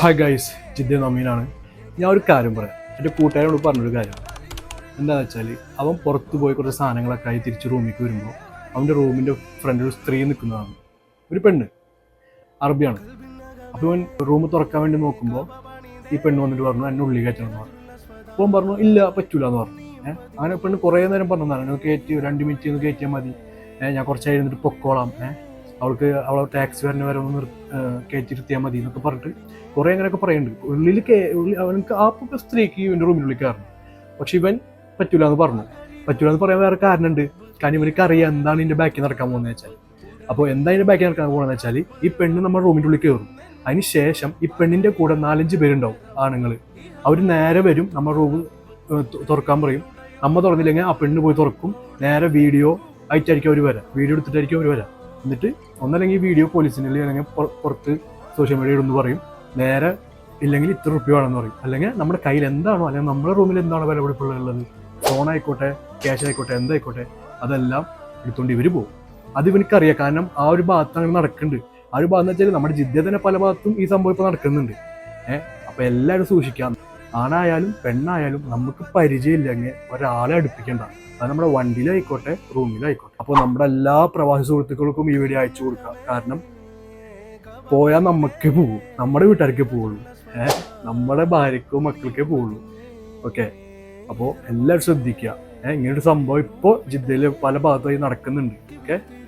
Hi guys, Jeddah നമീനാണ്. ഞാൻ ഒരു കാര്യം പറയാം. എൻ്റെ കൂട്ടുകാരോട് പറഞ്ഞൊരു കാര്യം എന്താണെന്ന് വെച്ചാൽ, അവൻ പുറത്ത് പോയി കുറച്ച് സാധനങ്ങളൊക്കെ ആയി തിരിച്ച് റൂമിലേക്ക് വരുമ്പോൾ അവൻ്റെ റൂമിൻ്റെ ഫ്രണ്ടിൽ ഒരു സ്ത്രീ നിൽക്കുന്നതാണ്, ഒരു പെണ്ണ്, അറബിയാണ്. അപ്പോൾ അവൻ റൂം തുറക്കാൻ വേണ്ടി നോക്കുമ്പോൾ ഈ പെണ്ണ് വന്നിട്ട് പറഞ്ഞു എന്നെ ഉള്ളിൽ കയറ്റണം എന്ന് പറഞ്ഞു. അപ്പോൾ അവൻ പറഞ്ഞു ഇല്ല പറ്റൂല എന്ന് പറഞ്ഞു. അങ്ങനെ പെണ്ണ് കുറേ നേരം പറഞ്ഞതാണ്, നിങ്ങൾ കയറ്റി 2 മിനിറ്റ് ഒന്ന് കയറ്റിയാൽ മതി, ഞാൻ കുറച്ചായി ഇരുന്നിട്ട് പൊക്കോളാം, അവൾക്ക് അവളെ ടാക്സി വരെ ഒന്ന് കയറ്റിരുത്തിയാൽ മതി എന്നൊക്കെ പറഞ്ഞിട്ട് കുറേ അങ്ങനെയൊക്കെ പറയുന്നുണ്ട്. അവനക്ക് ആ സ്ത്രീക്ക് ഇവൻ്റെ റൂമിനുള്ളിൽ കയറണം. പക്ഷെ ഇവൻ പറ്റൂല എന്ന് പറഞ്ഞു. പറ്റൂല എന്ന് പറയാൻ വേറെ കാരണമുണ്ട്. കാരണം ഇവനക്ക് അറിയാം എന്താണ് ഇതിൻ്റെ ബാക്കിൽ നടക്കാൻ പോകുന്നത് വെച്ചാൽ. അപ്പോൾ എന്താ ഇതിൻ്റെ ബാക്കിൽ നടക്കാൻ പോകുന്നത് വെച്ചാൽ, ഈ പെണ്ണ് നമ്മുടെ റൂമിൻ്റെ ഉള്ളിൽ കയറും. അതിന് ശേഷം ഈ പെണ്ണിൻ്റെ കൂടെ 4-5 പേരുണ്ടാവും, ആണുങ്ങൾ. അവർ നേരെ വരും, നമ്മുടെ റൂം തുറക്കാൻ പറയും. നമ്മ തുറന്നില്ലെങ്കിൽ ആ പെണ്ണ് പോയി തുറക്കും. നേരെ വീഡിയോ ആയിട്ടായിരിക്കും അവർ വരാം, വീഡിയോ എടുത്തിട്ടായിരിക്കും അവർ വരാം. എന്നിട്ട് ഒന്നല്ലെങ്കിൽ വീഡിയോ പോലീസിന് അല്ലെങ്കിൽ പുറത്ത് സോഷ്യൽ മീഡിയ ഇടുന്നു പറയും. നേരെ ഇല്ലെങ്കിൽ ഇത്ര റുപ്യ വേണമെന്ന് പറയും. അല്ലെങ്കിൽ നമ്മുടെ കയ്യിൽ എന്താണോ, അല്ലെങ്കിൽ നമ്മുടെ റൂമിൽ എന്താണോ വിലപിടിപ്പുള്ളത്, ഫോൺ ആയിക്കോട്ടെ, ക്യാഷ് ആയിക്കോട്ടെ, എന്തായിക്കോട്ടെ, അതെല്ലാം എടുത്തുകൊണ്ട് ഇവർ പോകും. അത് ഇവനക്കറിയാം. കാരണം ആ ഒരു ഭാഗത്ത് അങ്ങനെ നടക്കുന്നുണ്ട്. ആ ഒരു ഭാഗം എന്ന് വെച്ചാൽ നമ്മുടെ ജിദ്ദയിൽ തന്നെ പല ഭാഗത്തും ഈ സംഭവം ഇപ്പോൾ നടക്കുന്നുണ്ട്. അപ്പോൾ എല്ലാവരും സൂക്ഷിക്കാം. ആണായാലും പെണ്ണായാലും നമുക്ക് പരിചയമില്ലെങ്കിൽ ഒരാളെ അടുപ്പിക്കണ്ട. അത് നമ്മുടെ വണ്ടിയിലായിക്കോട്ടെ, റൂമിലായിക്കോട്ടെ. അപ്പോൾ നമ്മുടെ എല്ലാ പ്രവാസി സുഹൃത്തുക്കൾക്കും ഈ വീഡിയോ അയച്ചു കൊടുക്കാം. കാരണം പോയാൽ നമുക്ക് പോകും, നമ്മുടെ വീട്ടുകാർക്കേ പോവുള്ളൂ, നമ്മുടെ ഭാര്യക്കോ മക്കൾക്കേ പോവുള്ളൂ. ഓക്കെ, അപ്പോൾ എല്ലാവരും ശ്രദ്ധിക്കുക. ഇങ്ങനൊരു സംഭവം ഇപ്പോൾ ജിദ്ദയിൽ പല ഭാഗത്തായി നടക്കുന്നുണ്ട്. ഓക്കെ.